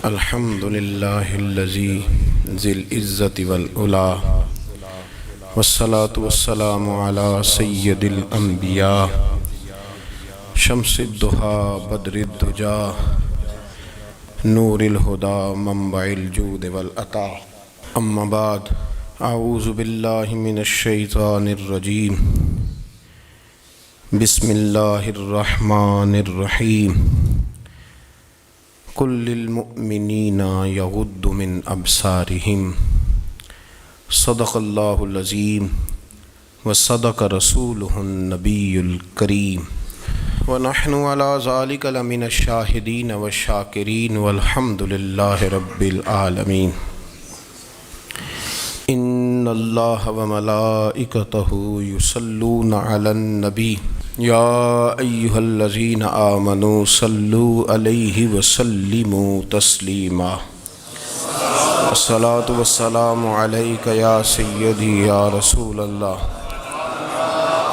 الحمد للہ الذی ذی العزت والعلا والصلاة والسلام علی سید الانبیاء شمس الضحیٰ بدر الدجا نور الہدی منبع الجود والعطا اما بعد اعوذ باللہ من الشیطان الرجیم بسم اللہ الرحمن الرحیم قل للمؤمنین یغضوا من ابصارہم صدق اللہ العظیم وصدق رسولہ النبی الکریم ونحن علی ذلک لمن الشاہدین والشاکرین والحمد للہ رب العالمین ان اللہ وملائکتہ یصلون علی النبی یا ایہا الذین آمنوا صلوا علیہ وسلموا تسلیما الصلاة والسلام علیک یا سیدی یا رسول اللہ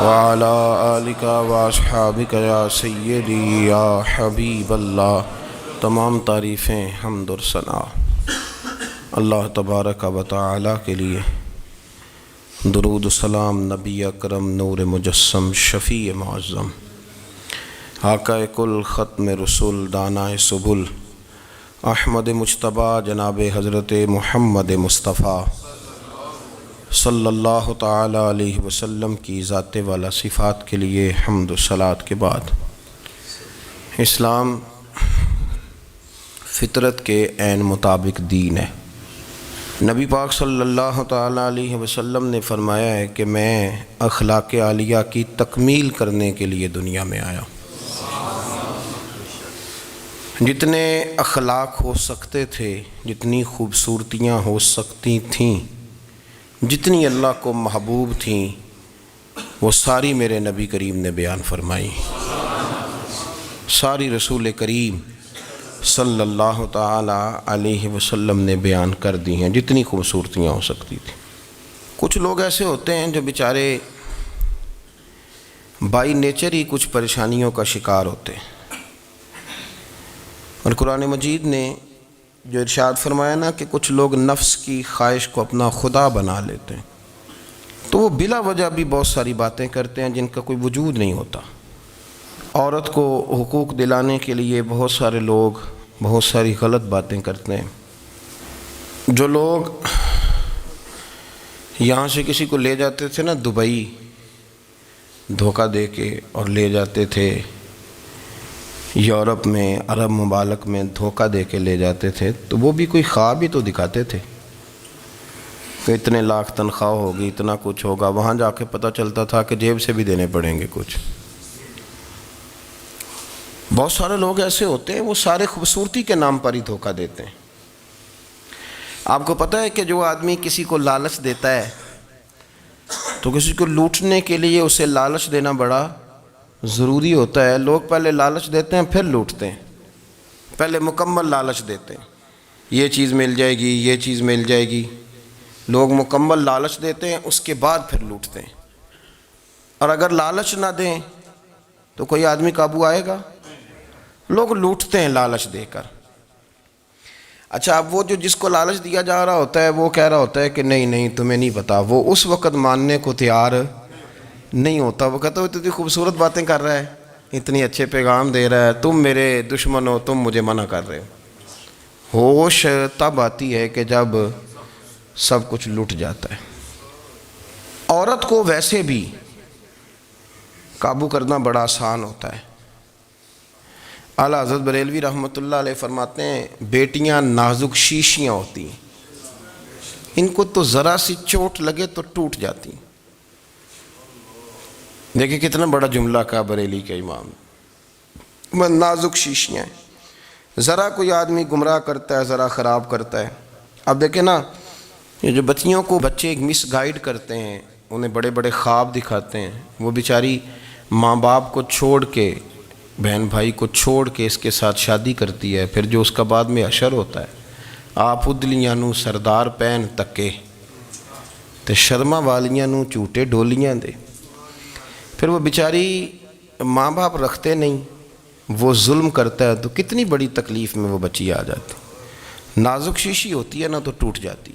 وعلی آلک واصحابک یا سیدی یا حبیب اللہ۔ تمام تعریفیں حمد و ثنا اللہ تبارک و تعالی کے لیے، درود و سلام نبی اکرم نور مجسم شفیع معظم آقا کل ختم رسول دانائے سبل احمد مجتبیٰ جناب حضرت محمد مصطفیٰ صلی اللہ تعالی علیہ وسلم کی ذات والا صفات کے لیے حمد و صلوات کے بعد، اسلام فطرت کے عین مطابق دین ہے۔ نبی پاک صلی اللہ تعالی علیہ وسلم نے فرمایا ہے کہ میں اخلاق عالیہ کی تکمیل کرنے کے لیے دنیا میں آیا۔ جتنے اخلاق ہو سکتے تھے، جتنی خوبصورتیاں ہو سکتی تھیں، جتنی اللہ کو محبوب تھیں، وہ ساری میرے نبی کریم نے بیان فرمائی، ساری رسول کریم صلی اللہ تعالی علیہ وسلم نے بیان کر دی ہیں، جتنی خوبصورتیاں ہو سکتی تھیں۔ کچھ لوگ ایسے ہوتے ہیں جو بیچارے بائی نیچر ہی کچھ پریشانیوں کا شکار ہوتے ہیں، اور قرآن مجید نے جو ارشاد فرمایا نا کہ کچھ لوگ نفس کی خواہش کو اپنا خدا بنا لیتے ہیں، تو وہ بلا وجہ بھی بہت ساری باتیں کرتے ہیں جن کا کوئی وجود نہیں ہوتا۔ عورت کو حقوق دلانے کے لیے بہت سارے لوگ بہت ساری غلط باتیں کرتے ہیں۔ جو لوگ یہاں سے کسی کو لے جاتے تھے نا دبئی، دھوکہ دے کے اور لے جاتے تھے یورپ میں، عرب ممالک میں دھوکہ دے کے لے جاتے تھے، تو وہ بھی کوئی خواب ہی تو دکھاتے تھے کہ اتنے لاکھ تنخواہ ہوگی، اتنا کچھ ہوگا۔ وہاں جا کے پتہ چلتا تھا کہ جیب سے بھی دینے پڑیں گے کچھ۔ بہت سارے لوگ ایسے ہوتے ہیں، وہ سارے خوبصورتی کے نام پر ہی دھوکہ دیتے ہیں۔ آپ کو پتہ ہے کہ جو آدمی کسی کو لالچ دیتا ہے تو کسی کو لوٹنے کے لیے اسے لالچ دینا بڑا ضروری ہوتا ہے۔ لوگ پہلے لالچ دیتے ہیں پھر لوٹتے ہیں، پہلے مکمل لالچ دیتے ہیں، یہ چیز مل جائے گی، یہ چیز مل جائے گی۔ لوگ مکمل لالچ دیتے ہیں، اس کے بعد پھر لوٹتے ہیں۔ اور اگر لالچ نہ دیں تو کوئی آدمی قابو آئے گا؟ لوگ لوٹتے ہیں لالچ دے کر۔ اچھا، اب وہ جو جس کو لالچ دیا جا رہا ہوتا ہے وہ کہہ رہا ہوتا ہے کہ نہیں نہیں تمہیں نہیں پتا، وہ اس وقت ماننے کو تیار نہیں ہوتا۔ وہ کہتا ہے اتنی خوبصورت باتیں کر رہا ہے، اتنی اچھے پیغام دے رہا ہے، تم میرے دشمن ہو، تم مجھے منع کر رہے ہو۔ ہوش تب آتی ہے کہ جب سب کچھ لٹ جاتا ہے۔ عورت کو ویسے بھی قابو کرنا بڑا آسان ہوتا ہے۔ اعلیٰ حضرت بریلوی رحمۃ اللہ علیہ فرماتے ہیں بیٹیاں نازک شیشیاں ہوتی ہیں، ان کو تو ذرا سی چوٹ لگے تو ٹوٹ جاتی ہیں۔ دیکھیں کتنا بڑا جملہ کہا بریلی کے امام، نازک شیشیاں ہیں۔ ذرا کوئی آدمی گمراہ کرتا ہے، ذرا خراب کرتا ہے۔ اب دیکھیں نا، یہ جو بچیوں کو بچے مس گائیڈ کرتے ہیں، انہیں بڑے بڑے خواب دکھاتے ہیں، وہ بیچاری ماں باپ کو چھوڑ کے، بہن بھائی کو چھوڑ کے اس کے ساتھ شادی کرتی ہے، پھر جو اس کا بعد میں حشر ہوتا ہے، آپ ادلیاں نو سردار پہن تکے تے شرما والیاں نو جھوٹے ڈولیاں دے۔ پھر وہ بیچاری ماں باپ رکھتے نہیں، وہ ظلم کرتا ہے تو کتنی بڑی تکلیف میں وہ بچی آ جاتی۔ نازک شیشی ہوتی ہے نا تو ٹوٹ جاتی.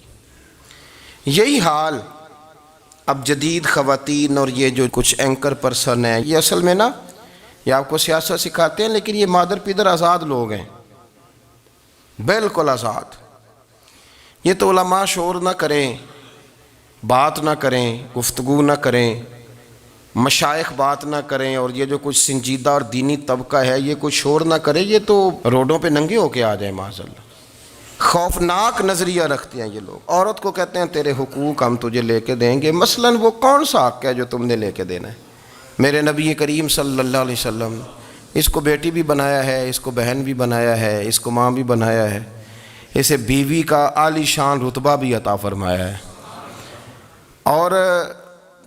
یہی حال اب جدید خواتین اور یہ جو کچھ اینکر پرسن ہیں، یہ اصل میں نا یہ آپ کو سیاست سکھاتے ہیں، لیکن یہ مادر پیدر آزاد لوگ ہیں، بالکل آزاد. یہ تو علماء شور نہ کریں، بات نہ کریں، گفتگو نہ کریں، مشائخ بات نہ کریں، اور یہ جو کچھ سنجیدہ اور دینی طبقہ ہے یہ کچھ شور نہ کرے، یہ تو روڈوں پہ ننگے ہو کے آ جائیں معاذ اللہ. خوفناک نظریہ رکھتے ہیں یہ لوگ. عورت کو کہتے ہیں تیرے حقوق ہم تجھے لے کے دیں گے. مثلاً وہ کون سا حق ہے جو تم نے لے کے دینا ہے؟ میرے نبی کریم صلی اللہ علیہ وسلم اس کو بیٹی بھی بنایا ہے، اس کو بہن بھی بنایا ہے، اس کو ماں بھی بنایا ہے، اسے بیوی کا عالی شان رتبہ بھی عطا فرمایا ہے. اور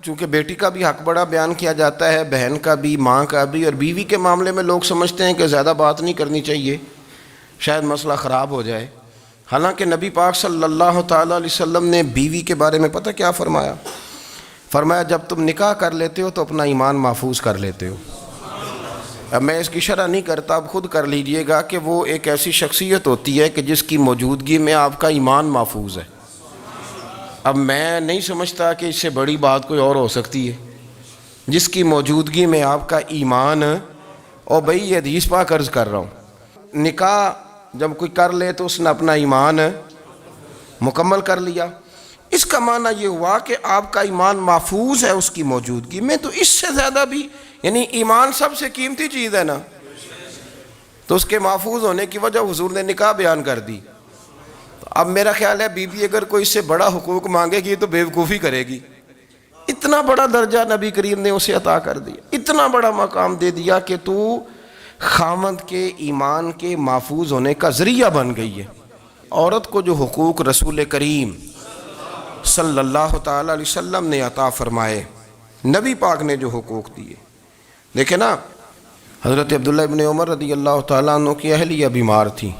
چونکہ بیٹی کا بھی حق بڑا بیان کیا جاتا ہے، بہن کا بھی، ماں کا بھی. اور بیوی کے معاملے میں لوگ سمجھتے ہیں کہ زیادہ بات نہیں کرنی چاہیے، شاید مسئلہ خراب ہو جائے. حالانکہ نبی پاک صلی اللہ تعالیٰ علیہ وسلم نے بیوی کے بارے میں پتہ کیا فرمایا؟ فرمایا جب تم نکاح کر لیتے ہو تو اپنا ایمان محفوظ کر لیتے ہو. اب میں اس کی شرح نہیں کرتا، اب خود کر لیجئے گا کہ وہ ایک ایسی شخصیت ہوتی ہے کہ جس کی موجودگی میں آپ کا ایمان محفوظ ہے. اب میں نہیں سمجھتا کہ اس سے بڑی بات کوئی اور ہو سکتی ہے، جس کی موجودگی میں آپ کا ایمان. اور بھئی یہ حدیث پاک عرض کر رہا ہوں، نکاح جب کوئی کر لے تو اس نے اپنا ایمان مکمل کر لیا. اس کا معنی یہ ہوا کہ آپ کا ایمان محفوظ ہے اس کی موجودگی میں. تو اس سے زیادہ بھی، یعنی ایمان سب سے قیمتی چیز ہے نا، تو اس کے محفوظ ہونے کی وجہ حضور نے نکاح بیان کر دی. اب میرا خیال ہے بیوی اگر کوئی اس سے بڑا حقوق مانگے گی تو بیوقوفی کرے گی. اتنا بڑا درجہ نبی کریم نے اسے عطا کر دیا، اتنا بڑا مقام دے دیا کہ تو خاوند کے ایمان کے محفوظ ہونے کا ذریعہ بن گئی ہے. عورت کو جو حقوق رسول کریم صلی اللہ تعالیٰ علیہ وسلم نے عطا فرمائے، نبی پاک نے جو حقوق دیے، دیکھیں نا، حضرت عبداللہ ابن عمر رضی اللہ تعالیٰ عنہ کی اہلیہ بیمار تھی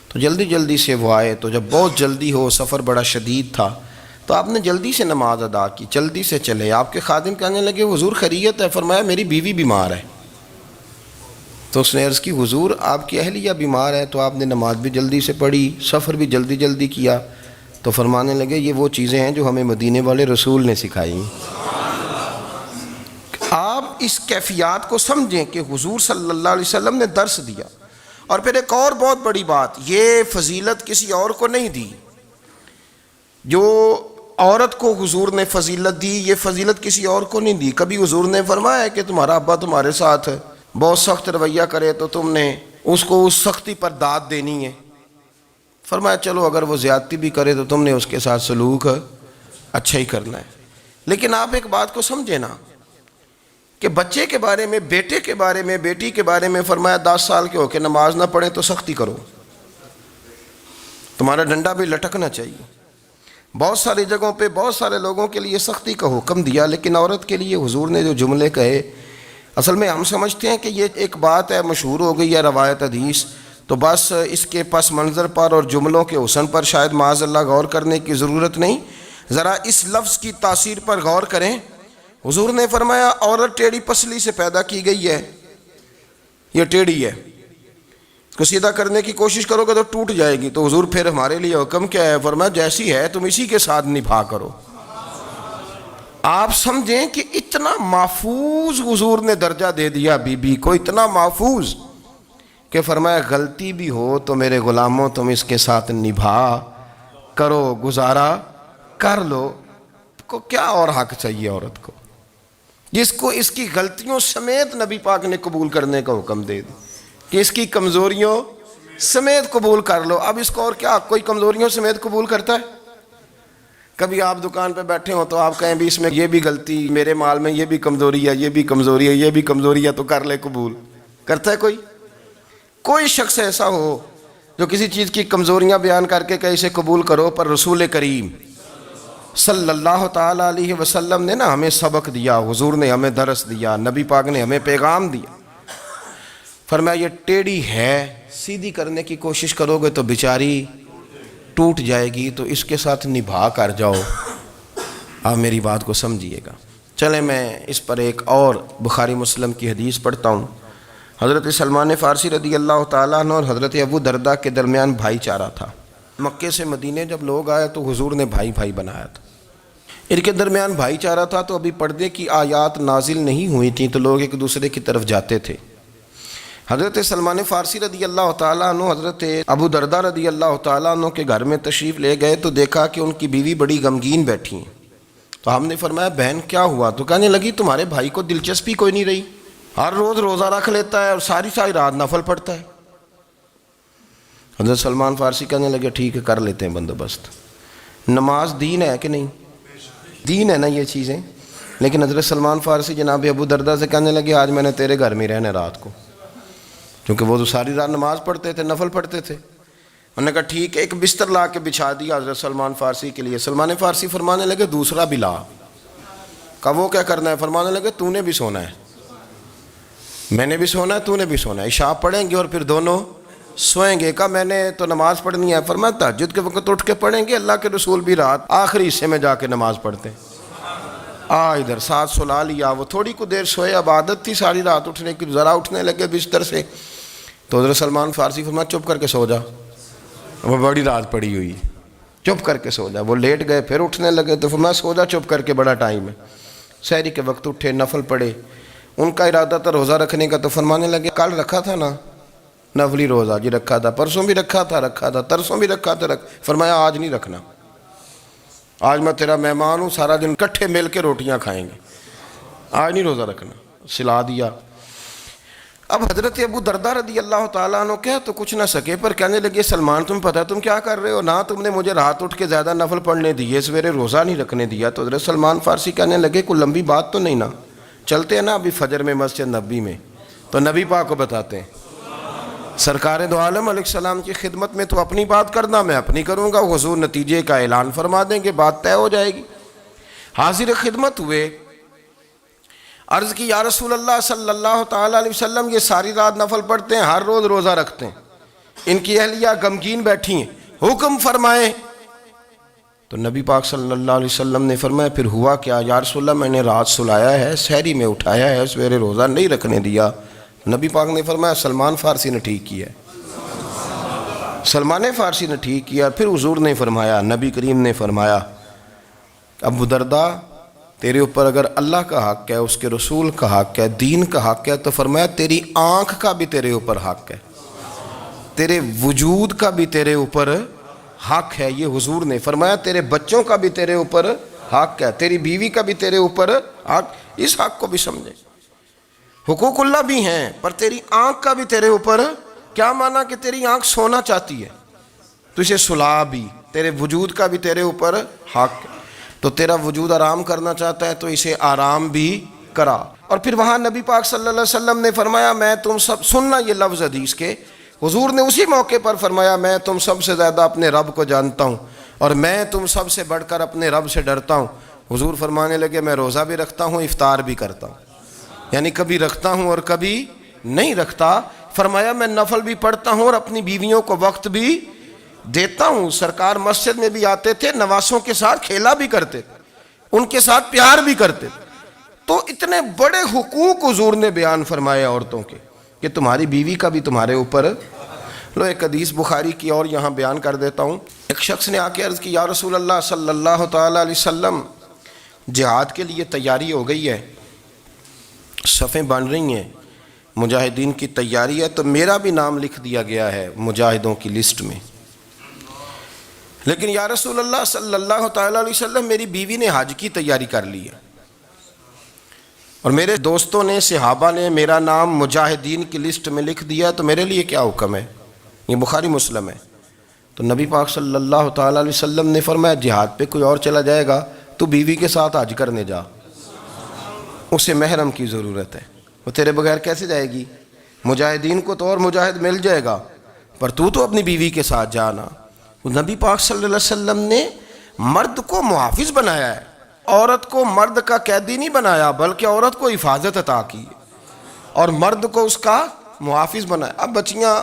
تو جلدی سے وہ آئے. تو جب بہت جلدی ہو، سفر بڑا شدید تھا، تو آپ نے جلدی سے نماز ادا کی، جلدی سے چلے. آپ کے خادم کہنے لگے حضور خیریت ہے؟ فرمایا میری بیوی بیمار ہے. تو اس نے عرض کی حضور آپ کی اہلیہ بیمار ہے. تو آپ نے نماز بھی جلدی سے پڑھی، سفر بھی جلدی کیا. تو فرمانے لگے یہ وہ چیزیں ہیں جو ہمیں مدینے والے رسول نے سکھائی. آپ اس کیفیات کو سمجھیں کہ حضور صلی اللہ علیہ وسلم نے درس دیا. اور پھر ایک اور بہت بڑی بات، یہ فضیلت کسی اور کو نہیں دی. جو عورت کو حضور نے فضیلت دی، یہ فضیلت کسی اور کو نہیں دی. کبھی حضور نے فرمایا کہ تمہارا ابا تمہارے ساتھ بہت سخت رویہ کرے تو تم نے اس کو اس سختی پر داد دینی ہے. فرمایا چلو اگر وہ زیادتی بھی کرے تو تم نے اس کے ساتھ سلوک اچھا ہی کرنا ہے. لیکن آپ ایک بات کو سمجھے نا کہ بچے کے بارے میں، بیٹے کے بارے میں، بیٹی کے بارے میں فرمایا 10 سال کے ہو کے نماز نہ پڑھیں تو سختی کرو، تمہارا ڈنڈا بھی لٹکنا چاہیے. بہت ساری جگہوں پہ بہت سارے لوگوں کے لیے سختی کا حکم دیا، لیکن عورت کے لیے حضور نے جو جملے کہے، اصل میں ہم سمجھتے ہیں کہ یہ ایک بات ہے، مشہور ہو گئی ہے روایت حدیث، تو بس اس کے پس منظر پر اور جملوں کے حسن پر شاید معاذ اللہ غور کرنے کی ضرورت نہیں. ذرا اس لفظ کی تاثیر پر غور کریں. حضور نے فرمایا عورت ٹیڑھی پسلی سے پیدا کی گئی ہے، یہ ٹیڑھی ہے، اس کو سیدھا کرنے کی کوشش کرو گے تو ٹوٹ جائے گی. تو حضور پھر ہمارے لیے حکم کیا ہے؟ فرمایا جیسی ہے تم اسی کے ساتھ نبھا کرو. آپ سمجھیں کہ اتنا محفوظ حضور نے درجہ دے دیا بی بی کو، اتنا محفوظ کہ فرمایا غلطی بھی ہو تو میرے غلاموں تم اس کے ساتھ نبھا کرو، گزارا کر لو. کو کیا اور حق چاہیے عورت کو جس کو اس کی غلطیوں سمیت نبی پاک نے قبول کرنے کا حکم دے دی کہ اس کی کمزوریوں سمیت قبول کر لو. اب اس کو اور کیا کوئی کمزوریوں سمیت قبول کرتا ہے؟ کبھی آپ دکان پہ بیٹھے ہو تو آپ کہیں بھی اس میں یہ بھی غلطی، میرے مال میں یہ بھی کمزوری ہے، یہ بھی کمزوری ہے، یہ بھی کمزوری ہے، تو کر لے قبول. کرتا ہے کوئی؟ کوئی شخص ایسا ہو جو کسی چیز کی کمزوریاں بیان کر کے کہ اسے قبول کرو؟ پر رسول کریم صلی اللہ تعالیٰ علیہ وسلم نے نا ہمیں سبق دیا، حضور نے ہمیں درس دیا، نبی پاک نے ہمیں پیغام دیا. فرمایا یہ ٹیڑھی ہے، سیدھی کرنے کی کوشش کرو گے تو بیچاری ٹوٹ جائے گی، تو اس کے ساتھ نبھا کر جاؤ. آپ میری بات کو سمجھیے گا. چلیں میں اس پر ایک اور بخاری مسلم کی حدیث پڑھتا ہوں. حضرت سلمان فارسی رضی اللہ تعالیٰ عنہ اور حضرت ابو دردہ کے درمیان بھائی چارہ تھا۔ مکے سے مدینے جب لوگ آئے تو حضور نے بھائی بھائی بنایا تھا، ان کے درمیان بھائی چارہ تھا، تو ابھی پردے کی آیات نازل نہیں ہوئی تھیں تو لوگ ایک دوسرے کی طرف جاتے تھے۔ حضرت سلمان فارسی رضی اللہ تعالیٰ عنہ حضرت ابو دردہ رضی اللہ تعالیٰ عنہ کے گھر میں تشریف لے گئے تو دیکھا کہ ان کی بیوی بڑی غمگین بیٹھی ہیں۔ تو ہم نے فرمایا بہن کیا ہوا؟ تو کہنے لگی تمہارے بھائی کو دلچسپی کوئی نہیں رہی، ہر روز روزہ رکھ لیتا ہے اور ساری رات نفل پڑھتا ہے۔ حضرت سلمان فارسی کہنے لگے ٹھیک ہے کر لیتے ہیں بندوبست۔ نماز دین ہے کہ نہیں؟ دین ہے نا یہ چیزیں۔ لیکن حضرت سلمان فارسی جناب ابو دردہ سے کہنے لگے آج میں نے تیرے گھر میں رہنا رات کو، کیونکہ وہ تو ساری رات نماز پڑھتے تھے، نفل پڑھتے تھے۔ انہوں نے کہا ٹھیک ہے، ایک بستر لا کے بچھا دیا حضرت سلمان فارسی کے لیے۔ سلمان فارسی فرمانے لگے دوسرا بھی لا۔ کہا وہ کیا کرنا ہے؟ فرمانے لگے تو نے بھی سونا ہے، میں نے بھی سونا ہے، تو نے بھی سونا ہے، عشاء پڑھیں گے اور پھر دونوں سوئیں گے۔ کہا میں نے تو نماز پڑھنی ہے۔ فرمایا تہجد کے وقت اٹھ کے پڑھیں گے، اللہ کے رسول بھی رات آخری حصے میں جا کے نماز پڑھتے ہیں۔ ادھر ساتھ سلا لیا، وہ تھوڑی کو دیر سوئے، اب عادت تھی ساری رات اٹھنے کی، ذرا اٹھنے لگے بستر سے تو حضرت سلمان فارسی فرمایا چپ کر کے سو جا، وہ بڑی رات پڑی ہوئی، چپ کر کے سو جا۔ وہ لیٹ گئے، پھر اٹھنے لگے تو فرمایا سو جا چپ کر کے، بڑا ٹائم ہے۔ سحری کے وقت اٹھے، نفل پڑھے، ان کا ارادہ تھا روزہ رکھنے کا، تو فرمانے لگے کل رکھا تھا نا نفلی روزہ؟ جی رکھا تھا۔ پرسوں بھی رکھا تھا، ترسوں بھی رکھا تھا۔ فرمایا آج نہیں رکھنا، آج میں تیرا مہمان ہوں، سارا دن کٹھے مل کے روٹیاں کھائیں گے، آج نہیں روزہ رکھنا، سلا دیا۔ اب حضرت ابو دردہ رضی اللہ تعالیٰ عنہ کہہ تو کچھ نہ سکے، پر کہنے لگے سلمان تمہیں پتہ تم کیا کر رہے ہو؟ نہ تم نے مجھے رات اٹھ کے زیادہ نفل پڑھنے دیے، سویرے روزہ نہیں رکھنے دیا۔ تو حضرت سلمان فارسی کہنے لگے کوئی لمبی بات تو نہیں نا؟ چلتے ہیں نا ابھی فجر میں مسجد نبی میں، تو نبی پاک کو بتاتے ہیں سرکار دو عالم علیہ السلام کی خدمت میں تو اپنی بات کرنا، میں اپنی کروں گا، حضور نتیجے کا اعلان فرما دیں گے، بات طے ہو جائے گی۔ حاضر خدمت ہوئے، عرض کی یا رسول اللہ صلی اللہ تعالیٰ علیہ وسلم یہ ساری رات نفل پڑھتے ہیں، ہر روز روزہ رکھتے ہیں، ان کی اہلیہ غمگین بیٹھی ہیں، حکم فرمائیں۔ تو نبی پاک صلی اللہ علیہ وسلم نے فرمایا پھر ہوا کیا؟ یا رسول اللہ میں نے رات سلایا ہے، سحری میں اٹھایا ہے، سویرے روزہ نہیں رکھنے دیا۔ نبی پاک نے فرمایا سلمان فارسی نے ٹھیک کیا، سلمان فارسی نے ٹھیک کیا۔ پھر حضور نے فرمایا، نبی کریم نے فرمایا ابو دردہ تیرے اوپر اگر اللہ کا حق ہے، اس کے رسول کا حق ہے، دین کا حق ہے، تو فرمایا تیری آنکھ کا بھی تیرے اوپر حق ہے، تیرے وجود کا بھی تیرے اوپر حق ہے۔ یہ حضور نے فرمایا تیرے بچوں کا بھی تیرے اوپر حق ہے، تیری بیوی کا بھی تیرے اوپر حق۔ اس حق کو بھی سمجھے، حقوق اللہ بھی ہیں، پر تیری آنکھ کا بھی تیرے اوپر کیا مانا کہ تیری آنکھ سونا چاہتی ہے تو اسے سلا بھی، تیرے وجود کا بھی تیرے اوپر حق ہے، تو تیرا وجود آرام کرنا چاہتا ہے تو اسے آرام بھی کرا۔ اور پھر وہاں نبی پاک صلی اللہ علیہ وسلم نے فرمایا میں تم سب، سننا یہ لفظ حدیث کے، حضور نے اسی موقع پر فرمایا میں تم سب سے زیادہ اپنے رب کو جانتا ہوں اور میں تم سب سے بڑھ کر اپنے رب سے ڈرتا ہوں۔ حضور فرمانے لگے میں روزہ بھی رکھتا ہوں، افطار بھی کرتا ہوں، یعنی کبھی رکھتا ہوں اور کبھی نہیں رکھتا۔ فرمایا میں نفل بھی پڑھتا ہوں اور اپنی بیویوں کو وقت بھی دیتا ہوں۔ سرکار مسجد میں بھی آتے تھے، نواسوں کے ساتھ کھیلا بھی کرتے تھے، ان کے ساتھ پیار بھی کرتے تھے۔ تو اتنے بڑے حقوق حضور نے بیان فرمائے عورتوں کے کہ تمہاری بیوی کا بھی تمہارے اوپر۔ لو ایک حدیث بخاری کی اور یہاں بیان کر دیتا ہوں۔ ایک شخص نے آ کے عرض کی یا رسول اللہ صلی اللہ تعالیٰ علیہ وسلم جہاد کے لیے تیاری ہو گئی ہے، صفیں بن رہی ہیں، مجاہدین کی تیاری ہے، تو میرا بھی نام لکھ دیا گیا ہے مجاہدوں کی لسٹ میں، لیکن یا رسول اللہ صلی اللہ تعالیٰ علیہ وسلم میری بیوی نے حج کی تیاری کر لی ہے اور میرے دوستوں نے، صحابہ نے میرا نام مجاہدین کی لسٹ میں لکھ دیا، تو میرے لیے کیا حکم ہے؟ یہ بخاری مسلم ہے۔ تو نبی پاک صلی اللہ تعالیٰ علیہ وسلم نے فرمایا جہاد پہ کوئی اور چلا جائے گا تو بیوی کے ساتھ حج کرنے جا، اسے محرم کی ضرورت ہے، وہ تیرے بغیر کیسے جائے گی؟ مجاہدین کو تو اور مجاہد مل جائے گا، پر تو اپنی بیوی کے ساتھ جانا۔ نبی پاک صلی اللہ علیہ وسلم نے مرد کو محافظ بنایا ہے، عورت کو مرد کا قیدی نہیں بنایا، بلکہ عورت کو حفاظت عطا کی اور مرد کو اس کا محافظ بنایا۔ اب بچیاں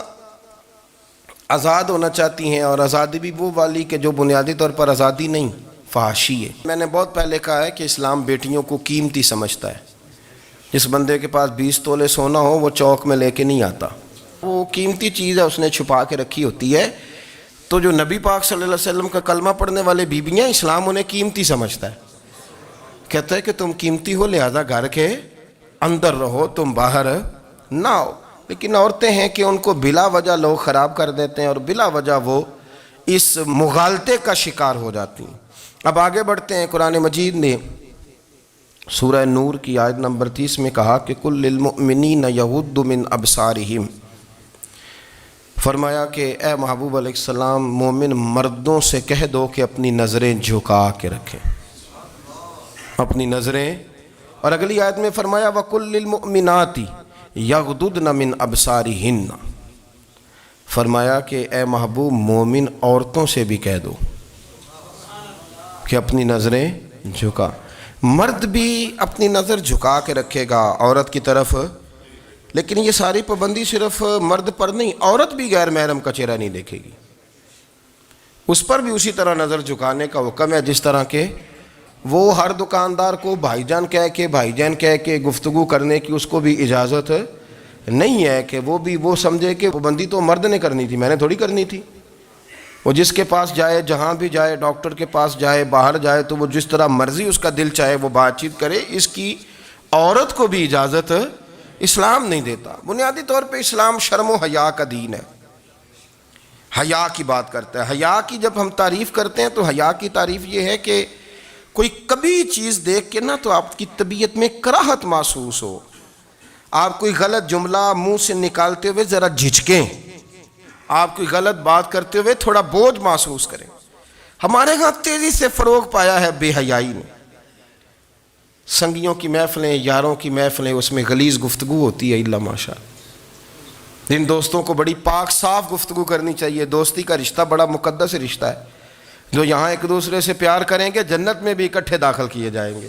آزاد ہونا چاہتی ہیں، اور آزادی بھی وہ والی کہ جو بنیادی طور پر آزادی نہیں، فحاشی ہے۔ میں نے بہت پہلے کہا ہے کہ اسلام بیٹیوں کو قیمتی سمجھتا ہے، جس بندے کے پاس 20 تولے سونا ہو وہ چوک میں لے کے نہیں آتا، وہ قیمتی چیز ہے، اس نے چھپا کے رکھی ہوتی ہے۔ تو جو نبی پاک صلی اللہ علیہ وسلم کا کلمہ پڑھنے والے بیویاں، اسلام انہیں قیمتی سمجھتا ہے، کہتا ہے کہ تم قیمتی ہو لہذا گھر کے اندر رہو، تم باہر نہ ہو۔ لیکن عورتیں ہیں کہ ان کو بلا وجہ لوگ خراب کر دیتے ہیں اور بلا وجہ وہ اس مغالطے کا شکار ہو جاتی ہیں۔ اب آگے بڑھتے ہیں۔ قرآن مجید نے سورہ نور کی آیت نمبر 30 میں کہا کہ کل للمؤمنین یغضوا من ابصارہم، فرمایا کہ اے محبوب علیہ السلام مومن مردوں سے کہہ دو کہ اپنی نظریں جھکا کے رکھیں، اپنی نظریں۔ اور اگلی آیت میں فرمایا وَقُلْ لِلْمُؤْمِنَاتِ یغضضن من ابصارہن، فرمایا کہ اے محبوب مومن عورتوں سے بھی کہہ دو کہ اپنی نظریں جھکا۔ مرد بھی اپنی نظر جھکا کے رکھے گا عورت کی طرف، لیکن یہ ساری پابندی صرف مرد پر نہیں، عورت بھی غیر محرم کا چہرہ نہیں دیکھے گی، اس پر بھی اسی طرح نظر جھکانے کا حکم ہے جس طرح کہ وہ ہر دکاندار کو بھائی جان کہہ کے گفتگو کرنے کی اس کو بھی اجازت نہیں ہے کہ وہ بھی وہ سمجھے کہ پابندی تو مرد نے کرنی تھی، میں نے تھوڑی کرنی تھی۔ وہ جس کے پاس جائے، جہاں بھی جائے، ڈاکٹر کے پاس جائے، باہر جائے، تو وہ جس طرح مرضی اس کا دل چاہے وہ بات چیت کرے، اس کی عورت کو بھی اجازت اسلام نہیں دیتا۔ بنیادی طور پہ اسلام شرم و حیا کا دین ہے، حیا کی بات کرتا ہے۔ حیا کی جب ہم تعریف کرتے ہیں تو حیا کی تعریف یہ ہے کہ کوئی کبھی چیز دیکھ کے نہ تو آپ کی طبیعت میں کراہت محسوس ہو، آپ کوئی غلط جملہ منہ سے نکالتے ہوئے ذرا جھجکیں، آپ کوئی غلط بات کرتے ہوئے تھوڑا بوجھ محسوس کریں۔ ہمارے ہاں تیزی سے فروغ پایا ہے بے حیائی نے، سنگیوں کی محفلیں، یاروں کی محفلیں، اس میں غلیظ گفتگو ہوتی ہے، الا ماشاء اللہ۔ جن دوستوں کو بڑی پاک صاف گفتگو کرنی چاہیے، دوستی کا رشتہ بڑا مقدس رشتہ ہے، جو یہاں ایک دوسرے سے پیار کریں گے جنت میں بھی اکٹھے داخل کیے جائیں گے۔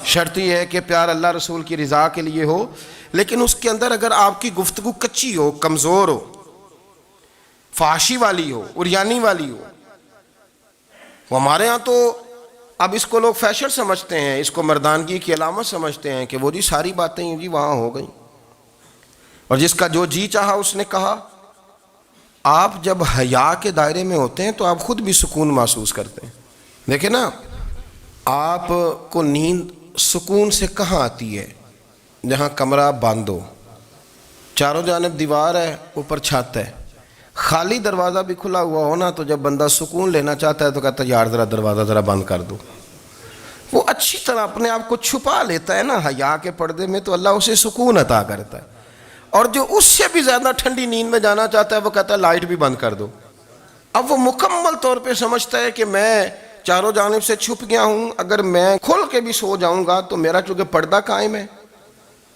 شرط یہ ہے کہ پیار اللہ رسول کی رضا کے لیے ہو، لیکن اس کے اندر اگر آپ کی گفتگو کچی ہو، کمزور ہو، فحاشی والی ہو، عریانی والی ہو، وہ ہمارے ہاں تو اب اس کو لوگ فیشن سمجھتے ہیں، اس کو مردانگی کی علامت سمجھتے ہیں کہ وہ جی ساری باتیں جی وہاں ہو گئیں اور جس کا جو جی چاہا اس نے کہا۔ آپ جب حیا کے دائرے میں ہوتے ہیں تو آپ خود بھی سکون محسوس کرتے ہیں۔ دیکھیں نا، آپ کو نیند سکون سے کہاں آتی ہے؟ جہاں کمرہ بند ہو، چاروں جانب دیوار ہے، اوپر چھت ہے، خالی دروازہ بھی کھلا ہوا ہونا تو جب بندہ سکون لینا چاہتا ہے تو کہتا ہے یار ذرا دروازہ ذرا بند کر دو۔ وہ اچھی طرح اپنے آپ کو چھپا لیتا ہے نا حیا کے پردے میں، تو اللہ اسے سکون عطا کرتا ہے۔ اور جو اس سے بھی زیادہ ٹھنڈی نیند میں جانا چاہتا ہے وہ کہتا ہے لائٹ بھی بند کر دو۔ اب وہ مکمل طور پہ سمجھتا ہے کہ میں چاروں جانب سے چھپ گیا ہوں، اگر میں کھل کے بھی سو جاؤں گا تو میرا چونکہ پردہ قائم ہے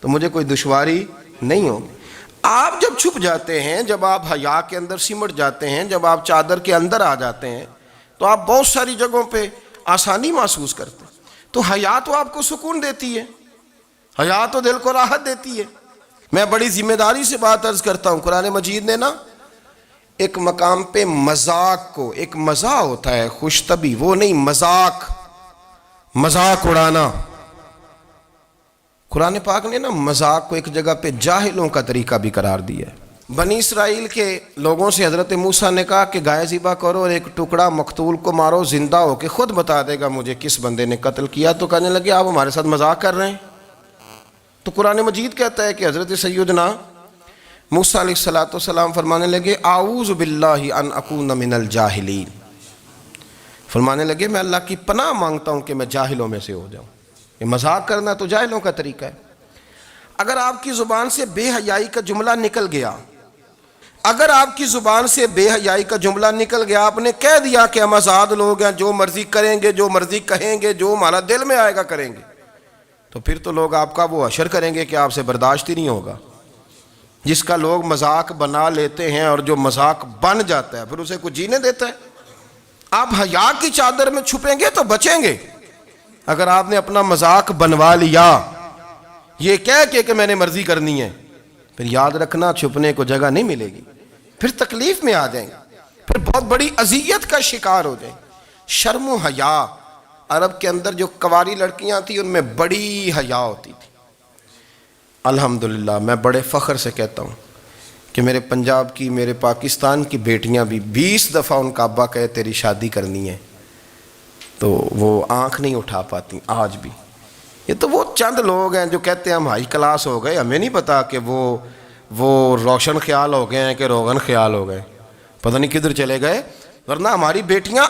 تو مجھے کوئی دشواری نہیں ہوگی۔ آپ جب چھپ جاتے ہیں، جب آپ حیا کے اندر سمٹ جاتے ہیں، جب آپ چادر کے اندر آ جاتے ہیں تو آپ بہت ساری جگہوں پہ آسانی محسوس کرتے ہیں۔ تو حیا تو آپ کو سکون دیتی ہے، حیا تو دل کو راحت دیتی ہے۔ میں بڑی ذمہ داری سے بات عرض کرتا ہوں، قرآن مجید نے نا ایک مقام پہ مذاق کو، ایک مزاح ہوتا ہے خوش طبی، وہ نہیں، مذاق اڑانا، قرآن پاک نے نا مذاق کو ایک جگہ پہ جاہلوں کا طریقہ بھی قرار دیا ہے۔ بنی اسرائیل کے لوگوں سے حضرت موسیٰ نے کہا کہ گائے ذبح کرو اور ایک ٹکڑا مقتول کو مارو، زندہ ہو کے خود بتا دے گا مجھے کس بندے نے قتل کیا۔ تو کہنے لگے آپ ہمارے ساتھ مذاق کر رہے ہیں۔ تو قرآن مجید کہتا ہے کہ حضرت سیدنا موسیٰ علیہ السلام فرمانے لگے اعوذ باللہ ان اکون من الجاہلین، فرمانے لگے میں اللہ کی پناہ مانگتا ہوں کہ میں جاہلوں میں سے ہو جاؤں۔ یہ مذاق کرنا تو جاہلوں کا طریقہ ہے۔ اگر آپ کی زبان سے بے حیائی کا جملہ نکل گیا، اگر آپ کی زبان سے بے حیائی کا جملہ نکل گیا، آپ نے کہہ دیا کہ ہم آزاد لوگ ہیں، جو مرضی کریں گے، جو مرضی کہیں گے، جو ہمارا دل میں آئے گا کریں گے، تو پھر تو لوگ آپ کا وہ حشر کریں گے کہ آپ سے برداشت ہی نہیں ہوگا۔ جس کا لوگ مذاق بنا لیتے ہیں اور جو مذاق بن جاتا ہے پھر اسے کوئی جینے دیتا ہے؟ آپ حیا کی چادر میں چھپیں گے تو بچیں گے۔ اگر آپ نے اپنا مذاق بنوا لیا یہ کہہ کے کہ میں نے مرضی کرنی ہے، پھر یاد رکھنا چھپنے کو جگہ نہیں ملے گی، پھر تکلیف میں آ جائیں گے، پھر بہت بڑی اذیت کا شکار ہو جائیں۔ شرم و حیا، عرب کے اندر جو کنواری لڑکیاں تھیں ان میں بڑی حیا ہوتی تھی، الحمدللہ میں بڑے فخر سے کہتا ہوں کہ میرے پنجاب کی، میرے پاکستان کی بیٹیاں بھی 20 دفعہ ان کا ابا کہے تیری شادی کرنی ہے تو وہ آنکھ نہیں اٹھا پاتی آج بھی۔ یہ تو وہ چند لوگ ہیں جو کہتے ہیں ہم ہائی کلاس ہو گئے، ہمیں نہیں پتا کہ وہ روشن خیال ہو گئے ہیں کہ روغن خیال ہو گئے، پتہ نہیں کدھر چلے گئے۔ ورنہ ہماری بیٹیاں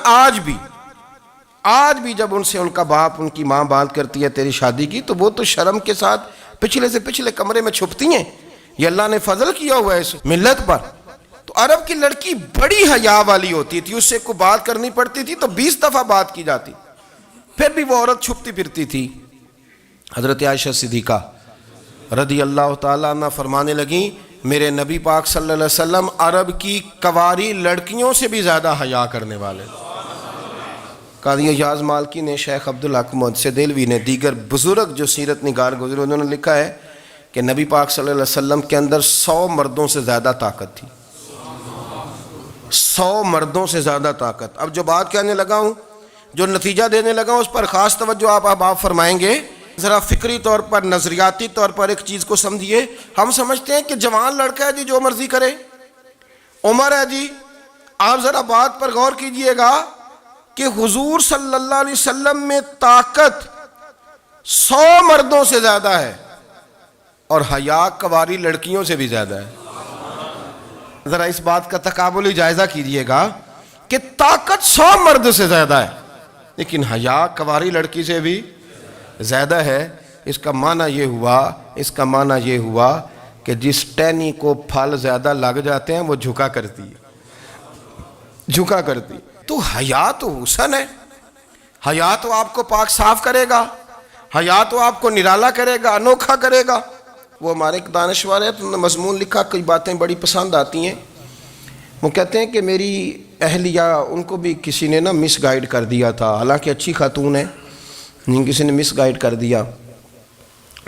آج بھی جب ان سے ان کا باپ، ان کی ماں بات کرتی ہے تیری شادی کی، تو وہ تو شرم کے ساتھ پچھلے سے پچھلے کمرے میں چھپتی ہیں۔ یہ اللہ نے فضل کیا ہوا ہے اس ملت پر۔ تو عرب کی لڑکی بڑی حیا والی ہوتی تھی، اس سے کوئی بات کرنی پڑتی تھی تو 20 دفعہ بات کی جاتی، پھر بھی وہ عورت چھپتی پھرتی تھی۔ حضرت عائشہ صدیقہ رضی اللہ تعالیٰ عنہ فرمانے لگیں میرے نبی پاک صلی اللہ علیہ وسلم عرب کی کواری لڑکیوں سے بھی زیادہ حیا کرنے والے۔ قاضی اعجاز مالکی نے، شیخ عبدالحق محدث دہلوی نے، دیگر بزرگ جو سیرت نگار گزرے انہوں نے لکھا ہے کہ نبی پاک صلی اللہ علیہ وسلم کے اندر 100 مردوں سے زیادہ طاقت تھی، 100 مردوں سے زیادہ طاقت۔ اب جو بات کہنے لگا ہوں، جو نتیجہ دینے لگا ہوں، اس پر خاص توجہ آپ فرمائیں گے۔ ذرا فکری طور پر، نظریاتی طور پر ایک چیز کو سمجھیے۔ ہم سمجھتے ہیں کہ جوان لڑکا ہے جی جو مرضی کرے، عمر ہے جی۔ آپ ذرا بات پر غور کیجئے گا کہ حضور صلی اللہ علیہ وسلم میں طاقت 100 مردوں سے زیادہ ہے اور حیا کواری لڑکیوں سے بھی زیادہ ہے۔ ذرا اس بات کا تقابلی جائزہ کیجئے گا کہ طاقت 100 مرد سے زیادہ ہے لیکن حیا کواری لڑکی سے بھی زیادہ ہے۔ اس کا معنی یہ ہوا کہ جس ٹہنی کو پھل زیادہ لگ جاتے ہیں وہ جھکا کرتی۔ تو حیا تو حسن ہے، حیا تو آپ کو پاک صاف کرے گا، حیا تو آپ کو نرالا کرے گا، انوکھا کرے گا۔ وہ ہمارے ایک دانشور ہے، تو مضمون لکھا، کئی باتیں بڑی پسند آتی ہیں۔ وہ کہتے ہیں کہ میری اہلیہ، ان کو بھی کسی نے مس گائیڈ کر دیا تھا، حالانکہ اچھی خاتون ہے، کسی نے مس گائیڈ کر دیا۔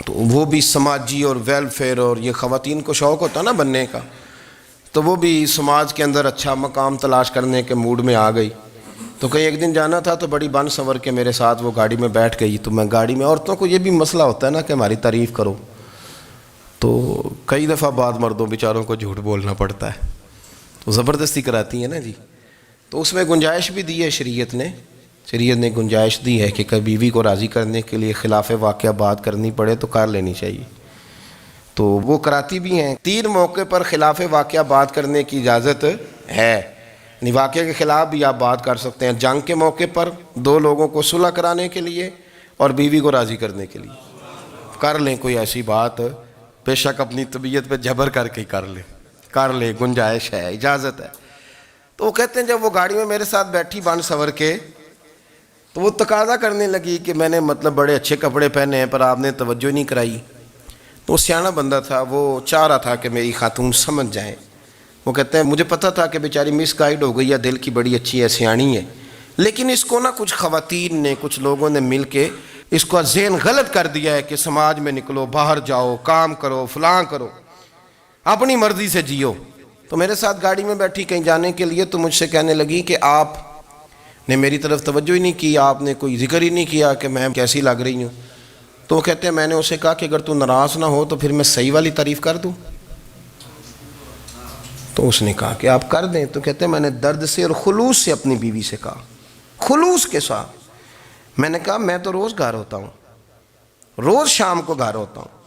تو وہ بھی سماجی اور ویلفیئر، اور یہ خواتین کو شوق ہوتا نا بننے کا، تو وہ بھی سماج کے اندر اچھا مقام تلاش کرنے کے موڈ میں آ گئی۔ تو کہیں ایک دن جانا تھا تو بڑی بن سنور کے میرے ساتھ وہ گاڑی میں بیٹھ گئی۔ تو میں گاڑی میں، عورتوں کو یہ بھی مسئلہ ہوتا ہے نا کہ ہماری تعریف کرو، تو کئی دفعہ بعض مردوں بیچاروں کو جھوٹ بولنا پڑتا ہے، تو زبردستی کراتی ہیں نا جی۔ تو اس میں گنجائش بھی دی ہے شریعت نے گنجائش دی ہے کہ کبھی بیوی کو راضی کرنے کے لیے خلاف واقعہ بات کرنی پڑے تو کر لینی چاہیے، تو وہ کراتی بھی ہیں۔ 3 موقع پر خلاف واقعہ بات کرنے کی اجازت ہے، یعنی واقعہ کے خلاف بھی آپ بات کر سکتے ہیں۔ جنگ کے موقع پر 2 لوگوں کو صلح کرانے کے لیے اور بیوی کو راضی کرنے کے لیے کر لیں کوئی ایسی بات، بے شک اپنی طبیعت پہ جبر کر کے کر لیں، گنجائش ہے، اجازت ہے۔ تو وہ کہتے ہیں جب وہ گاڑی میں میرے ساتھ بیٹھی بن سنور کے، تو وہ تقاضا کرنے لگی کہ میں نے بڑے اچھے کپڑے پہنے ہیں پر آپ نے توجہ نہیں کرائی۔ تو وہ سیاںا بندہ تھا، وہ چاہ رہا تھا کہ میری خاتون سمجھ جائیں۔ وہ کہتے ہیں مجھے پتہ تھا کہ بیچاری مس گائیڈ ہو گئی ہے، دل کی بڑی اچھی ہے، سیاਣੀ ہے، لیکن اس کو کچھ خواتین نے، کچھ لوگوں نے مل کے اس کو ذہن غلط کر دیا ہے کہ سماج میں نکلو، باہر جاؤ، کام کرو، فلاں کرو، اپنی مرضی سے جیو۔ تو میرے ساتھ گاڑی میں بیٹھی کہیں جانے کے لیے، تو مجھ سے کہنے لگی کہ آپ نے میری طرف توجہ ہی نہیں کی، آپ نے کوئی ذکر ہی نہیں کیا کہ میں کیسی لگ رہی ہوں۔ تو وہ کہتے ہیں میں نے اسے کہا کہ اگر تو ناراض نہ ہو تو پھر میں صحیح والی تعریف کر دوں۔ تو اس نے کہا کہ آپ کر دیں۔ تو کہتے ہیں میں نے درد سے اور خلوص سے اپنی بیوی سے کہا، خلوص کے ساتھ میں نے کہا میں تو روز گھر ہوتا ہوں، روز شام کو گھر ہوتا ہوں،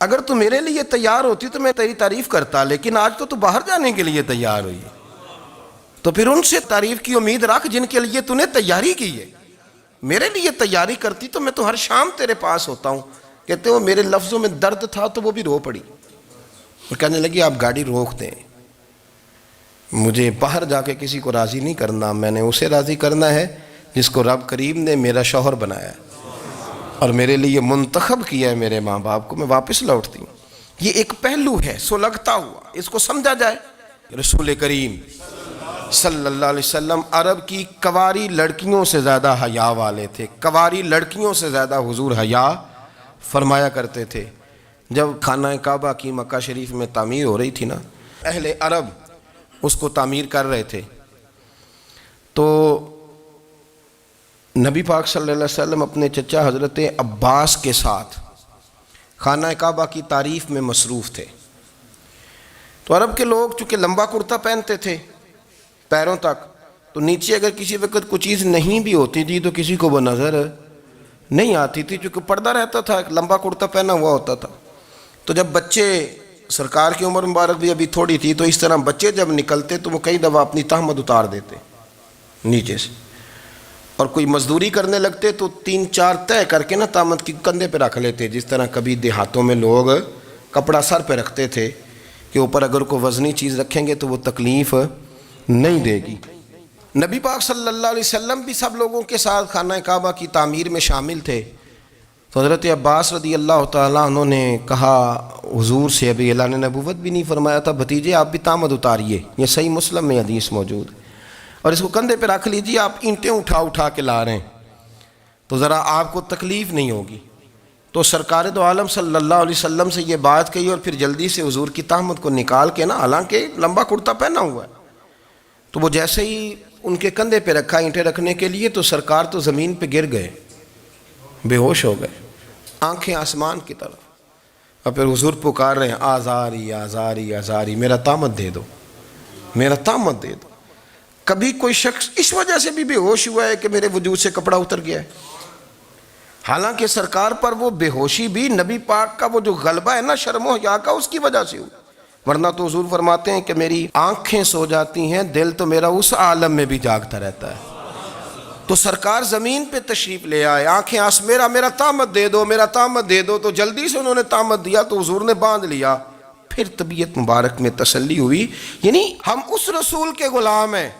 اگر تو میرے لیے تیار ہوتی تو میں تیری تعریف کرتا، لیکن آج تو باہر جانے کے لیے تیار ہوئی، تو پھر ان سے تعریف کی امید رکھ جن کے لیے تو نے تیاری کی ہے۔ میرے لیے تیاری کرتی تو میں تو ہر شام تیرے پاس ہوتا ہوں۔ کہتے وہ میرے لفظوں میں درد تھا تو وہ بھی رو پڑی، اور کہنے لگی آپ گاڑی روک دیں، مجھے باہر جا کے کسی کو راضی نہیں کرنا، میں نے اسے راضی کرنا ہے جس کو رب کریم نے میرا شوہر بنایا ہے اور میرے لیے منتخب کیا ہے میرے ماں باپ کو، میں واپس لوٹتی ہوں۔ یہ ایک پہلو ہے سلگتا ہوا، اس کو سمجھا جائے۔ رسول کریم صلی اللہ علیہ وسلم عرب کی کواری لڑکیوں سے زیادہ حیا والے تھے، کواری لڑکیوں سے زیادہ حضور حیا فرمایا کرتے تھے۔ جب خانہ کعبہ کی مکہ شریف میں تعمیر ہو رہی تھی نا، اہل عرب اس کو تعمیر کر رہے تھے، تو نبی پاک صلی اللہ علیہ وسلم اپنے چچا حضرت عباس کے ساتھ خانہ کعبہ کی تعریف میں مصروف تھے۔ تو عرب کے لوگ چونکہ لمبا کرتا پہنتے تھے پیروں تک، تو نیچے اگر کسی وقت کوئی چیز نہیں بھی ہوتی تھی تو کسی کو وہ نظر نہیں آتی تھی، چونکہ پردہ رہتا تھا، ایک لمبا کرتا پہنا ہوا ہوتا تھا۔ تو جب بچے، سرکار کی عمر مبارک بھی ابھی تھوڑی تھی، تو اس طرح بچے جب نکلتے تو وہ کئی دفعہ اپنی تہمت اتار دیتے نیچے سے، اور کوئی مزدوری کرنے لگتے تو 3-4 طے کر کے نا تہمت کی کندھے پہ رکھ لیتے، جس طرح کبھی دیہاتوں میں لوگ کپڑا سر پہ رکھتے تھے کہ اوپر اگر کوئی وزنی چیز رکھیں گے تو وہ تکلیف نہیں دے گی۔ نبی پاک صلی اللہ علیہ وسلم بھی سب لوگوں کے ساتھ خانہ کعبہ کی تعمیر میں شامل تھے۔ تو حضرت عباس رضی اللہ تعالیٰ عنہ نے کہا حضور سے، ابھی اعلان نبوت بھی نہیں فرمایا تھا، بھتیجے آپ بھی تہمت اتاریے، یہ صحیح مسلم میں حدیث موجود ہے، اور اس کو کندھے پہ رکھ لیجیے، آپ اینٹیں اٹھا اٹھا کے لا رہے ہیں تو ذرا آپ کو تکلیف نہیں ہوگی۔ تو سرکار دو عالم صلی اللہ علیہ وسلم سے یہ بات کہی، اور پھر جلدی سے حضور کی تہمت کو نکال کے نا، حالانکہ لمبا کرتا پہنا ہوا ہے، تو وہ جیسے ہی ان کے کندھے پہ رکھا اینٹیں رکھنے کے لیے، تو سرکار تو زمین پہ گر گئے، بے ہوش ہو گئے، آنکھیں آسمان کی طرف، اور پھر حضور پکار رہے ہیں آزاری آزاری آزاری، میرا تہمت دے دو، میرا تہمت دے دو۔ کبھی کوئی شخص اس وجہ سے بھی بے ہوش ہوا ہے کہ میرے وجود سے کپڑا اتر گیا ہے؟ حالانکہ سرکار پر وہ بے ہوشی بھی نبی پاک کا وہ جو غلبہ ہے نا شرم و حیا کا، اس کی وجہ سے ہوئی، ورنہ تو حضور فرماتے ہیں کہ میری آنکھیں سو جاتی ہیں، دل تو میرا اس عالم میں بھی جاگتا رہتا ہے۔ تو سرکار زمین پہ تشریف لے آئے، آنکھیں میرا تہمت دے دو، میرا تہمت دے دو، تو جلدی سے انہوں نے تہمت دیا تو حضور نے باندھ لیا۔ پھر طبیعت مبارک میں تسلی ہوئی، یعنی ہم اس رسول کے غلام ہیں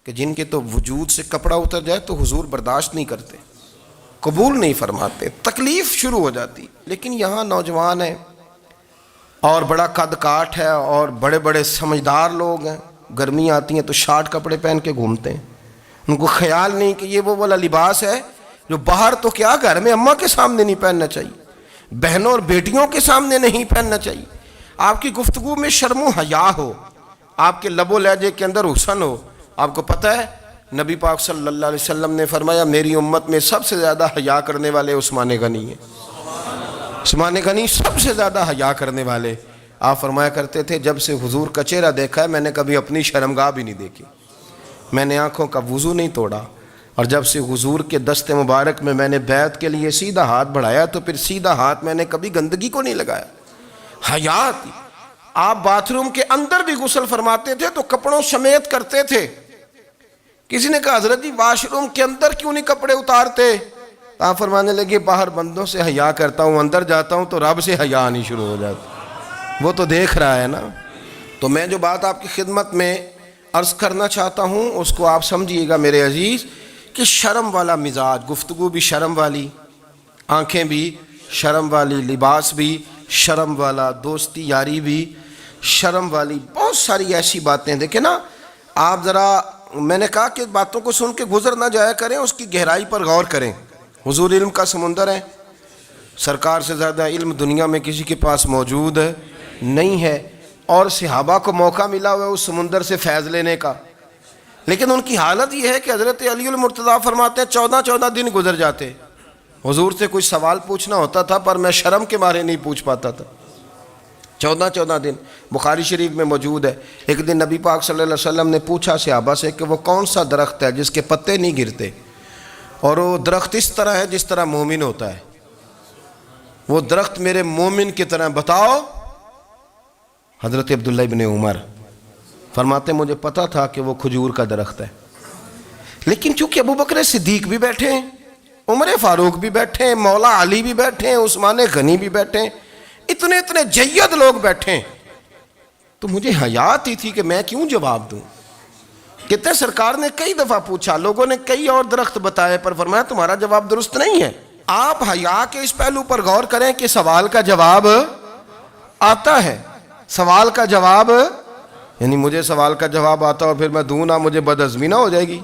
کہ جن کے تو وجود سے کپڑا اتر جائے تو حضور برداشت نہیں کرتے، قبول نہیں فرماتے، تکلیف شروع ہو جاتی۔ لیکن یہاں نوجوان ہیں اور بڑا قد کاٹ ہے اور بڑے بڑے سمجھدار لوگ ہیں، گرمی آتی ہیں تو شارٹ کپڑے پہن کے گھومتے ہیں، ان کو خیال نہیں کہ یہ وہ والا لباس ہے جو باہر تو کیا گھر میں اماں کے سامنے نہیں پہننا چاہیے، بہنوں اور بیٹیوں کے سامنے نہیں پہننا چاہیے۔ آپ کی گفتگو میں شرم و حیا ہو، آپ کے لب و لہجے کے اندر حسن ہو۔ آپ کو پتہ ہے نبی پاک صلی اللہ علیہ وسلم نے فرمایا میری امت میں سب سے زیادہ حیا کرنے والے عثمان غنی ہیں، عثمان غنی سب سے زیادہ حیا کرنے والے۔ آپ فرمایا کرتے تھے جب سے حضور کا چہرہ دیکھا ہے میں نے کبھی اپنی شرمگاہ بھی نہیں دیکھی، میں نے آنکھوں کا وضو نہیں توڑا، اور جب سے حضور کے دست مبارک میں میں نے بیعت کے لیے سیدھا ہاتھ بڑھایا تو پھر سیدھا ہاتھ میں نے کبھی گندگی کو نہیں لگایا۔ حیات، آپ باتھ روم کے اندر بھی غسل فرماتے تھے تو کپڑوں سمیت کرتے تھے۔ کسی نے کہا حضرت جی واش روم کے اندر کیوں نہیں کپڑے اتارتے؟ آپ فرمانے لگے باہر بندوں سے حیا کرتا ہوں، اندر جاتا ہوں تو رب سے حیا آنی شروع ہو جاتی، وہ تو دیکھ رہا ہے نا۔ تو میں جو بات آپ کی خدمت میں عرض کرنا چاہتا ہوں اس کو آپ سمجھیے گا میرے عزیز، کہ شرم والا مزاج، گفتگو بھی شرم والی، آنکھیں بھی شرم والی، لباس بھی شرم والا، دوستی یاری بھی شرم والی، بہت ساری ایسی باتیں۔ دیکھیں نا آپ ذرا، میں نے کہا کہ باتوں کو سن کے گزر نہ جایا کریں، اس کی گہرائی پر غور کریں۔ حضور علم کا سمندر ہے، سرکار سے زیادہ علم دنیا میں کسی کے پاس موجود نہیں ہے، اور صحابہ کو موقع ملا ہوا ہے اس سمندر سے فیض لینے کا، لیکن ان کی حالت یہ ہے کہ حضرت علی المرتضیٰ فرماتے ہیں 14 دن گزر جاتے، حضور سے کوئی سوال پوچھنا ہوتا تھا پر میں شرم کے مارے نہیں پوچھ پاتا تھا۔ 14 دن بخاری شریف میں موجود ہے۔ ایک دن نبی پاک صلی اللہ علیہ وسلم نے پوچھا صحابہ سے کہ وہ کون سا درخت ہے جس کے پتے نہیں گرتے، اور وہ درخت اس طرح ہے جس طرح مومن ہوتا ہے، وہ درخت میرے مومن کی طرح بتاؤ۔ حضرت عبداللہ ابن عمر فرماتے مجھے پتا تھا کہ وہ کھجور کا درخت ہے، لیکن چونکہ ابو بکر صدیق بھی بیٹھے ہیں، عمر فاروق بھی بیٹھے ہیں، مولا علی بھی بیٹھے ہیں، عثمان غنی بھی بیٹھے ہیں، اتنے جید لوگ بیٹھے ہیں، تو مجھے حیا آتی تھی کہ میں کیوں جواب دوں۔ کہتے ہیں سرکار نے کئی دفعہ پوچھا، لوگوں نے کئی اور درخت بتائے، پر فرمایا تمہارا جواب درست نہیں ہے۔ آپ حیا کے اس پہلو پر غور کریں کہ سوال کا جواب آتا ہے، سوال کا جواب، یعنی مجھے سوال کا جواب آتا اور پھر میں دوں نہ، مجھے بدعزمی نہ ہو جائے گی؟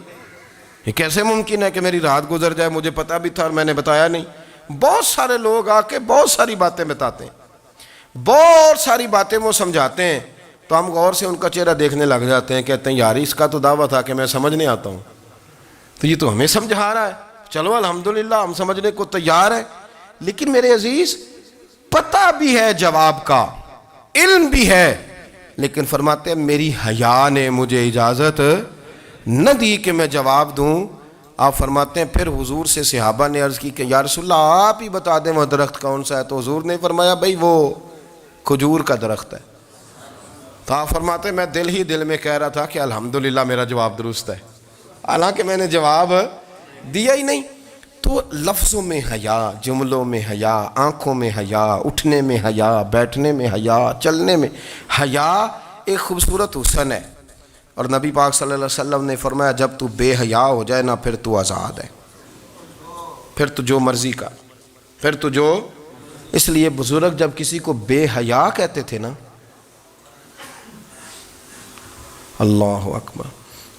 یہ کیسے ممکن ہے کہ میری رات گزر جائے، مجھے پتا بھی تھا اور میں نے بتایا نہیں؟ بہت سارے لوگ آ کے بہت ساری باتیں بتاتے ہیں، بہت ساری باتیں وہ سمجھاتے ہیں، تو ہم غور سے ان کا چہرہ دیکھنے لگ جاتے ہیں، کہتے ہیں یار اس کا تو دعویٰ تھا کہ میں سمجھنے آتا ہوں، تو یہ تو ہمیں سمجھا رہا ہے، چلو الحمدللہ ہم سمجھنے کو تیار ہیں۔ لیکن میرے عزیز پتہ بھی ہے جواب کا، علم بھی ہے، لیکن فرماتے ہیں میری حیا نے مجھے اجازت نہ دی کہ میں جواب دوں۔ آپ فرماتے ہیں پھر حضور سے صحابہ نے عرض کی کہ یا رسول اللہ آپ ہی بتا دیں وہ درخت کون سا ہے، تو حضور نے فرمایا بھئی وہ کھجور کا درخت ہے۔ تو آپ فرماتے ہیں میں دل میں کہہ رہا تھا کہ الحمدللہ میرا جواب درست ہے، حالانکہ میں نے جواب دیا ہی نہیں۔ تو لفظوں میں حیا، جملوں میں حیا، آنکھوں میں حیا، اٹھنے میں حیا، بیٹھنے میں حیا، چلنے میں حیا ایک خوبصورت حسن ہے۔ اور نبی پاک صلی اللہ علیہ وسلم نے فرمایا جب تو بے حیا ہو جائے نا پھر تو آزاد ہے، پھر تو جو مرضی کا، پھر تو جو۔ اس لیے بزرگ جب کسی کو بے حیا کہتے تھے نا، اللہ اکبر،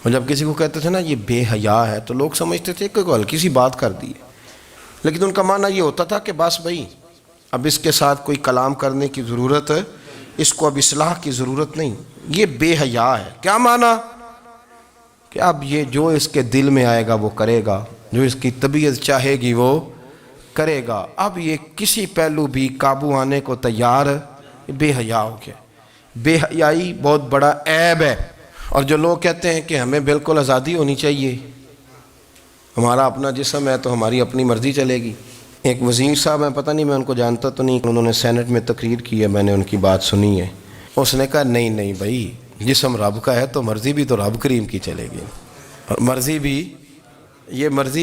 اور جب کسی کو کہتے تھے نا یہ بے حیا ہے تو لوگ سمجھتے تھے کہ کوئی ہلکی سی بات کر دی ہے، لیکن ان کا معنی یہ ہوتا تھا کہ بس بھائی اب اس کے ساتھ کوئی کلام کرنے کی ضرورت ہے، اس کو اب اصلاح کی ضرورت نہیں، یہ بے حیا ہے۔ کیا معنی؟ کہ اب یہ جو اس کے دل میں آئے گا وہ کرے گا، جو اس کی طبیعت چاہے گی وہ کرے گا، اب یہ کسی پہلو بھی قابو آنے کو تیار بے حیا ہو گیا۔ بے حیائی بہت بڑا عیب ہے۔ اور جو لوگ کہتے ہیں کہ ہمیں بالکل آزادی ہونی چاہیے، ہمارا اپنا جسم ہے تو ہماری اپنی مرضی چلے گی۔ ایک وزیر صاحب ہیں، پتہ نہیں میں ان کو جانتا تو نہیں، انہوں نے سینٹ میں تقریر کی ہے، میں نے ان کی بات سنی ہے۔ اس نے کہا نہیں بھائی، جسم رب کا ہے تو مرضی بھی تو رب کریم کی چلے گی، اور مرضی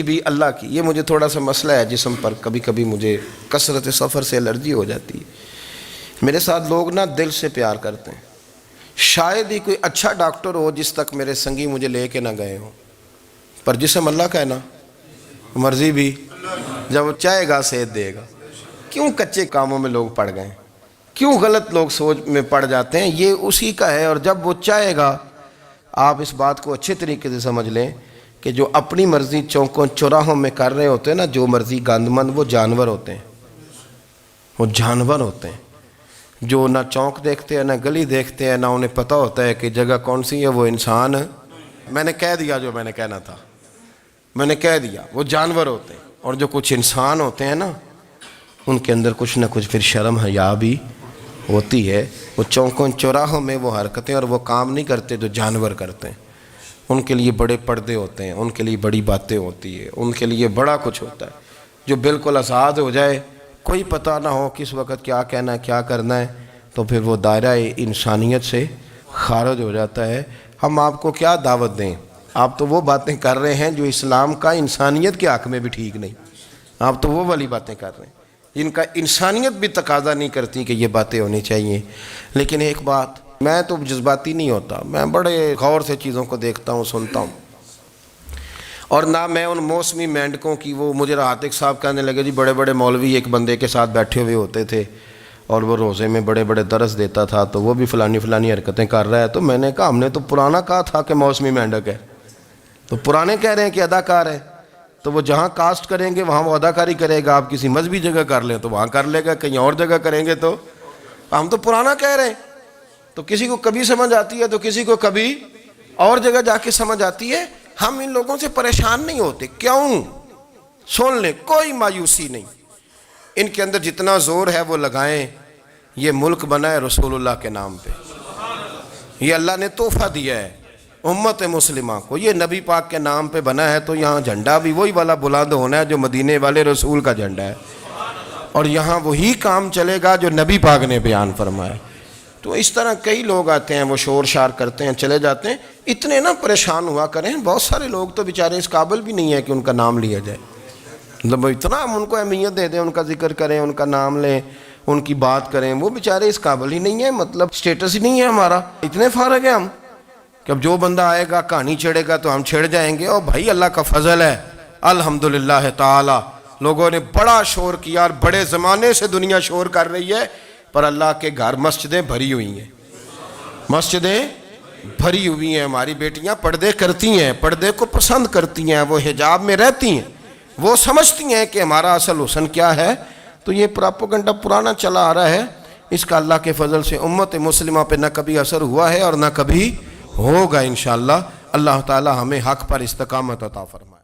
بھی اللہ کی۔ یہ مجھے تھوڑا سا مسئلہ ہے جسم پر، کبھی کبھی مجھے کثرت سفر سے الرجی ہو جاتی ہے۔ میرے ساتھ لوگ نا دل سے پیار کرتے ہیں، شاید ہی کوئی اچھا ڈاکٹر ہو جس تک میرے سنگی مجھے لے کے نہ گئے ہوں، پر جسم اللہ کا ہے نا، مرضی بھی جب وہ چاہے گا صحت دے گا۔ کیوں کچے کاموں میں لوگ پڑ گئے، کیوں غلط لوگ سوچ میں پڑ جاتے ہیں؟ یہ اسی کا ہے، اور جب وہ چاہے گا، آپ اس بات کو اچھے طریقے سے سمجھ لیں کہ جو اپنی مرضی چوکوں چوراہوں میں کر رہے ہوتے ہیں نا، جو مرضی گاندمند، وہ جانور ہوتے ہیں، وہ جانور ہوتے ہیں جو نہ چونک دیکھتے ہیں نہ گلی دیکھتے ہیں، نہ انہیں پتہ ہوتا ہے کہ جگہ کون سی ہے۔ وہ انسان، میں نے کہہ دیا جو میں نے کہنا تھا، میں نے کہہ دیا، وہ جانور ہوتے ہیں۔ اور جو کچھ انسان ہوتے ہیں نا، ان کے اندر کچھ نہ کچھ پھر شرم حیا بھی ہوتی ہے۔ وہ چوکوں چوراہوں میں وہ حرکتیں اور وہ کام نہیں کرتے جو جانور کرتے ہیں۔ ان کے لیے بڑے پردے ہوتے ہیں، ان کے لیے بڑی باتیں ہوتی ہے، ان کے لیے بڑا کچھ ہوتا ہے۔ جو بالکل آزاد ہو جائے، کوئی پتہ نہ ہو کس وقت کیا کہنا ہے کیا کرنا ہے، تو پھر وہ دائرہ انسانیت سے خارج ہو جاتا ہے۔ ہم آپ کو کیا دعوت دیں؟ آپ تو وہ باتیں کر رہے ہیں جو اسلام کا انسانیت کے حق میں بھی ٹھیک نہیں، آپ تو وہ والی باتیں کر رہے ہیں جن کا انسانیت بھی تقاضا نہیں کرتی کہ یہ باتیں ہونی چاہیے۔ لیکن ایک بات، میں تو جذباتی نہیں ہوتا، میں بڑے غور سے چیزوں کو دیکھتا ہوں، سنتا ہوں، اور نہ میں ان موسمی مینڈکوں کی۔ وہ مجھے عاتق صاحب کہنے لگے جی بڑے بڑے مولوی ایک بندے کے ساتھ بیٹھے ہوئے ہوتے تھے اور وہ روزے میں بڑے بڑے درس دیتا تھا، تو وہ بھی فلانی حرکتیں کر رہا ہے۔ تو میں نے کہا ہم نے تو پرانا کہا تھا کہ موسمی مینڈک ہے، تو پرانے کہہ رہے ہیں کہ اداکار ہے، تو وہ جہاں کاسٹ کریں گے وہاں وہ اداکاری کرے گا۔ آپ کسی مذہبی جگہ کر لیں تو وہاں کر لے گا، کہیں اور جگہ کریں گے تو ہم تو پرانا کہہ رہے ہیں۔ تو کسی کو کبھی سمجھ آتی ہے تو کسی کو کبھی اور جگہ جا کے سمجھ آتی ہے۔ ہم ان لوگوں سے پریشان نہیں ہوتے، کیوں؟ سن لیں، کوئی مایوسی نہیں، ان کے اندر جتنا زور ہے وہ لگائیں۔ یہ ملک بنا ہے رسول اللہ کے نام پہ، یہ اللہ نے تحفہ دیا ہے امت مسلمہ کو، یہ نبی پاک کے نام پہ بنا ہے، تو یہاں جھنڈا بھی وہی والا بلند ہونا ہے جو مدینے والے رسول کا جھنڈا ہے، اور یہاں وہی کام چلے گا جو نبی پاک نے بیان فرمایا۔ تو اس طرح کئی لوگ آتے ہیں، وہ شور شار کرتے ہیں، چلے جاتے ہیں۔ اتنے نہ پریشان ہوا کریں، بہت سارے لوگ تو بیچارے اس قابل بھی نہیں ہے کہ ان کا نام لیا جائے، مطلب اتنا ہم ان کو اہمیت دے دیں، ان کا ذکر کریں، ان کا نام لیں، ان کی بات کریں، وہ بیچارے اس قابل ہی نہیں ہے، مطلب سٹیٹس ہی نہیں ہے ہمارا۔ اتنے فارغ ہیں ہم کہ اب جو بندہ آئے گا کہانی چھیڑے گا تو ہم چھیڑ جائیں گے۔ اور بھائی اللہ کا فضل ہے الحمدللہ تعالی، لوگوں نے بڑا شور کیا، اور بڑے زمانے سے دنیا شور کر رہی ہے، پر اللہ کے گھر مسجدیں بھری ہوئی ہیں، مسجدیں بھری ہوئی ہیں۔ ہماری بیٹیاں پردے کرتی ہیں، پردے کو پسند کرتی ہیں، وہ حجاب میں رہتی ہیں، وہ سمجھتی ہیں کہ ہمارا اصل حسن کیا ہے۔ تو یہ پراپوگنڈا پرانا چلا آ رہا ہے، اس کا اللہ کے فضل سے امت مسلمہ پہ نہ کبھی اثر ہوا ہے اور نہ کبھی ہوگا انشاءاللہ۔ اللہ تعالی ہمیں حق پر استقامت عطا فرمائے۔